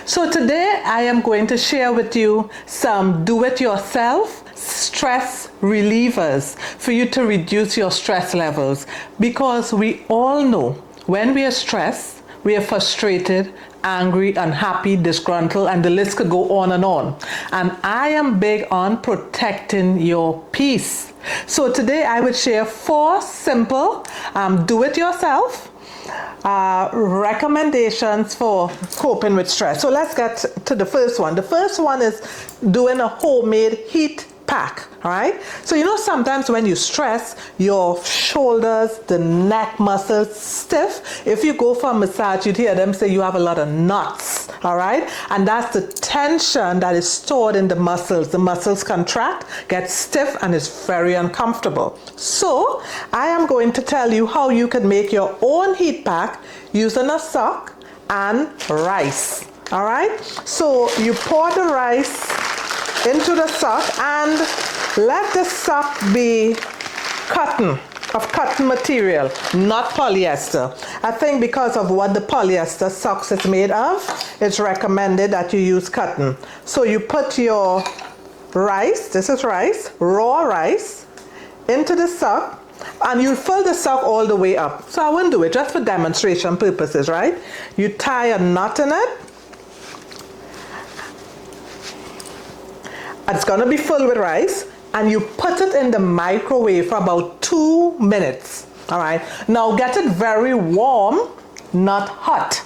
So today I am going to share with you some do-it-yourself stress relievers for you to reduce your stress levels, because we all know when we are stressed, we are frustrated, angry, unhappy, disgruntled, and the list could go on. And I am big on protecting your peace. So today I would share 4 simple do-it-yourself recommendations for coping with stress. So let's get to the first one. The first one is doing a homemade heat pack. All right. So sometimes when you stress, your shoulders, the neck muscles stiff. If you go for a massage, you'd hear them say you have a lot of knots. All right. And that's the tension that is stored in the muscles. The muscles contract, get stiff, and it's very uncomfortable. So I am going to tell you how you can make your own heat pack using a sock and rice. All right. So you pour the rice into the sock and let the sock be cotton material, not polyester. I think because of what the polyester socks is made of, it's recommended that you use cotton. So you put your rice, this is rice, raw rice, into the sock, and you fill the sock all the way up. So I wouldn't do it, just for demonstration purposes, right? You tie a knot in it. It's going to be filled with rice, and you put it in the microwave for about 2 minutes. All right. Now get it very warm, not hot,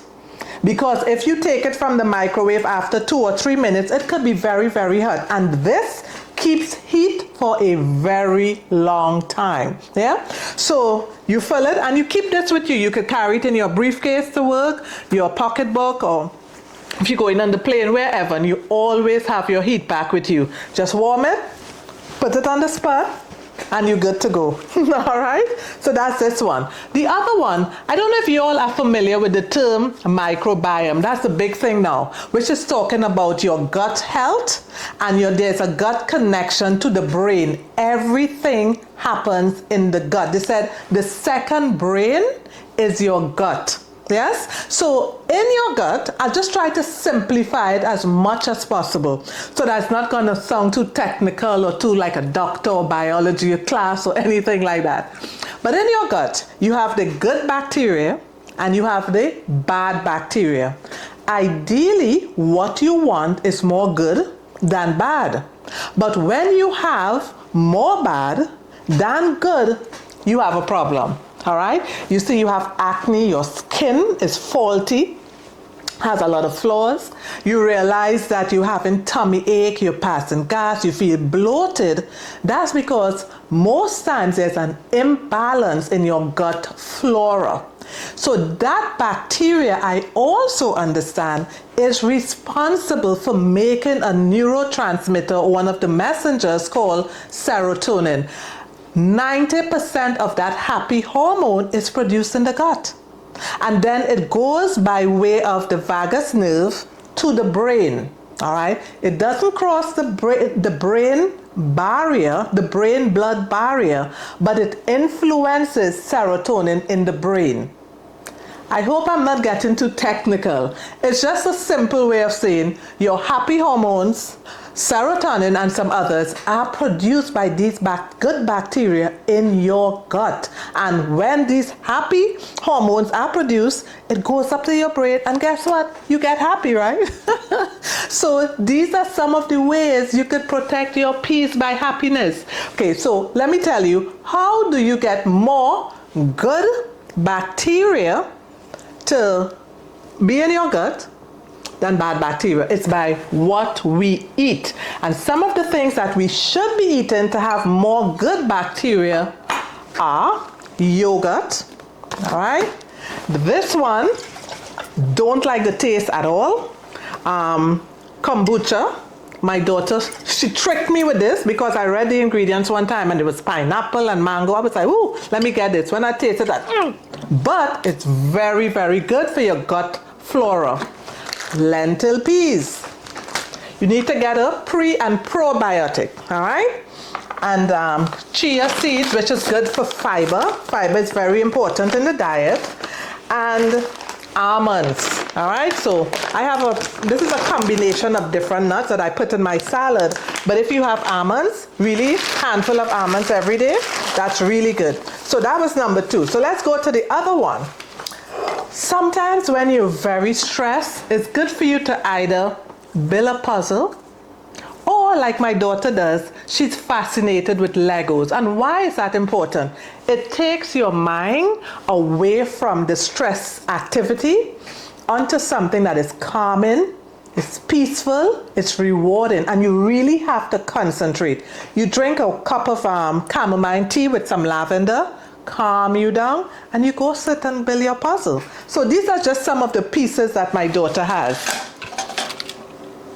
because if you take it from the microwave after 2 or 3 minutes, it could be very, very hot. And this keeps heat for a very long time. Yeah. So you fill it and you keep this with you. You could carry it in your briefcase to work, your pocketbook, or if you're going on the plane, wherever, and you always have your heat pack with you. Just warm it, put it on the spot, and you're good to go. All right? So that's this one. The other one, I don't know if you all are familiar with the term microbiome. That's the big thing now, which is talking about your gut health, and there's a gut connection to the brain. Everything happens in the gut. They said the second brain is your gut. Yes? So in your gut, I'll just try to simplify it as much as possible. So that's not going to sound too technical or too like a doctor or biology class or anything like that. But in your gut, you have the good bacteria and you have the bad bacteria. Ideally, what you want is more good than bad. But when you have more bad than good, you have a problem. All right. You see, you have acne, your skin is faulty, has a lot of flaws. You realize that you're having tummy ache, you're passing gas, you feel bloated. That's because most times there's an imbalance in your gut flora. So that bacteria, I also understand, is responsible for making a neurotransmitter, one of the messengers called serotonin. 90% of that happy hormone is produced in the gut. And then it goes by way of the vagus nerve to the brain. All right? It doesn't cross the brain barrier, the brain-blood barrier, but it influences serotonin in the brain. I hope I'm not getting too technical. It's just a simple way of saying your happy hormones, serotonin and some others, are produced by these good bacteria in your gut. And when these happy hormones are produced, it goes up to your brain, and guess what? You get happy, right? So these are some of the ways you could protect your peace by happiness. Okay, so let me tell you, how do you get more good bacteria to be in your gut than bad bacteria? It's by what we eat. And some of the things that we should be eating to have more good bacteria are yogurt. All right. This one, don't like the taste at all. Kombucha. My daughter, she tricked me with this because I read the ingredients one time and it was pineapple and mango. I was like, ooh, let me get this. When I tasted that, but it's very, very good for your gut flora. Lentil peas. You need to get a pre and probiotic, all right? And chia seeds, which is good for fiber. Fiber is very important in the diet. And almonds. All right, so this is a combination of different nuts that I put in my salad. But if you have almonds, really handful of almonds every day, that's really good. So that was number 2. So let's go to the other one. Sometimes when you're very stressed, it's good for you to either build a puzzle, or like my daughter does, she's fascinated with Legos. And why is that important? It takes your mind away from the stress activity onto something that is calming, it's peaceful, it's rewarding, and you really have to concentrate. You drink a cup of chamomile tea with some lavender, calm you down, and you go sit and build your puzzle. So these are just some of the pieces that my daughter has.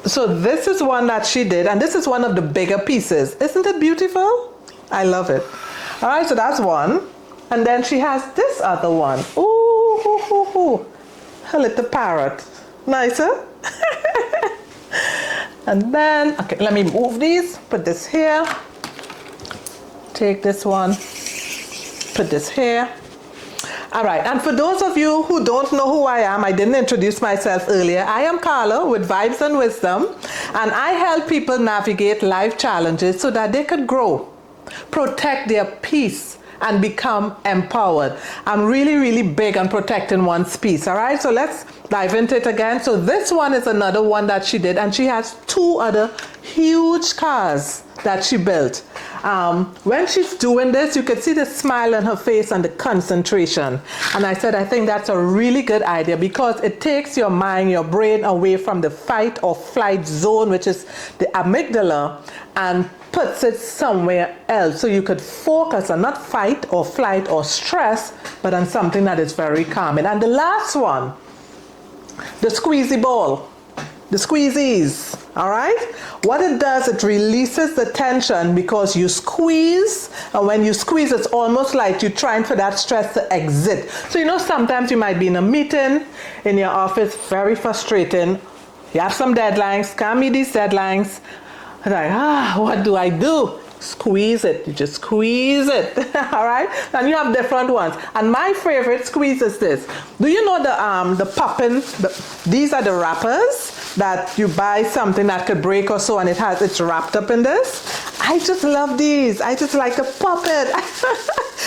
So this is one that she did, and this is one of the bigger pieces. Isn't it beautiful? I love it. All right, so that's one. And then she has this other one. Ooh, her little parrot. Nicer? And then, okay, let me move these. Put this here. Take this one. Put this here. All right, and for those of you who don't know who I am, I didn't introduce myself earlier. I am Carla with Vibes and Wisdom, and I help people navigate life challenges so that they could grow, protect their peace, and become empowered. I'm really, really big on protecting one's peace, all right? So let's dive into it again. So this one is another one that she did, and she has 2 other huge cars that she built. When she's doing this, you can see the smile on her face and the concentration. And I said, I think that's a really good idea because it takes your mind, your brain away from the fight or flight zone, which is the amygdala, and puts it somewhere else. So you could focus on not fight or flight or stress, but on something that is very calming. And the last one, the squeezy ball. The squeezies, all right? What it does, it releases the tension because you squeeze, and when you squeeze, it's almost like you're trying for that stress to exit. So you know, sometimes you might be in a meeting in your office, very frustrating. You have some deadlines, can't meet these deadlines. Like, what do I do? Squeeze it. You just squeeze it. All right, and you have different ones, and my favorite squeeze is this. Do you know the poppin', these are the wrappers that you buy something that could break or so, and it's wrapped up in this. I just love these. I just like to pop it.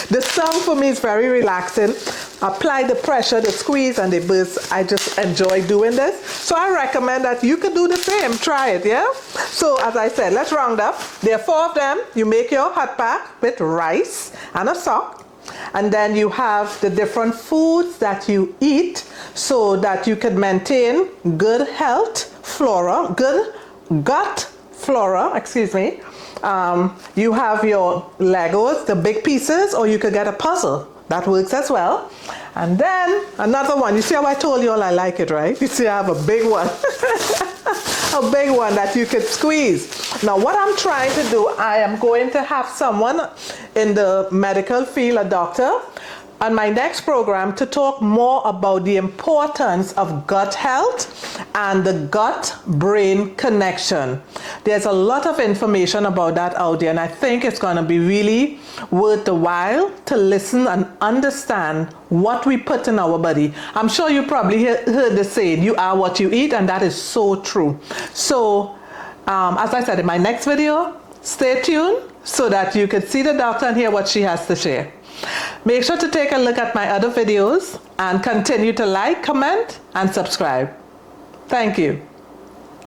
The sound for me is very relaxing. Apply the pressure, the squeeze, and the burst. I just enjoy doing this. So I recommend that you could do the same. Try it, yeah? So as I said, let's round up. There are 4 of them. You make your hot pack with rice and a sock. And then you have the different foods that you eat so that you can maintain good health, good gut flora, excuse me. You have your Legos, the big pieces, or you could get a puzzle. That works as well. And then another one. You see how I told you all I like it, right? You see I have a big one. A big one that you could squeeze. Now what I'm trying to do, I am going to have someone in the medical field, a doctor, on my next program to talk more about the importance of gut health and the gut-brain connection. There's a lot of information about that out there, and I think it's going to be really worth the while to listen and understand what we put in our body. I'm sure you probably heard the saying, you are what you eat, and that is so true. So, as I said in my next video, stay tuned so that you can see the doctor and hear what she has to share. Make sure to take a look at my other videos and continue to like, comment, and subscribe. Thank you.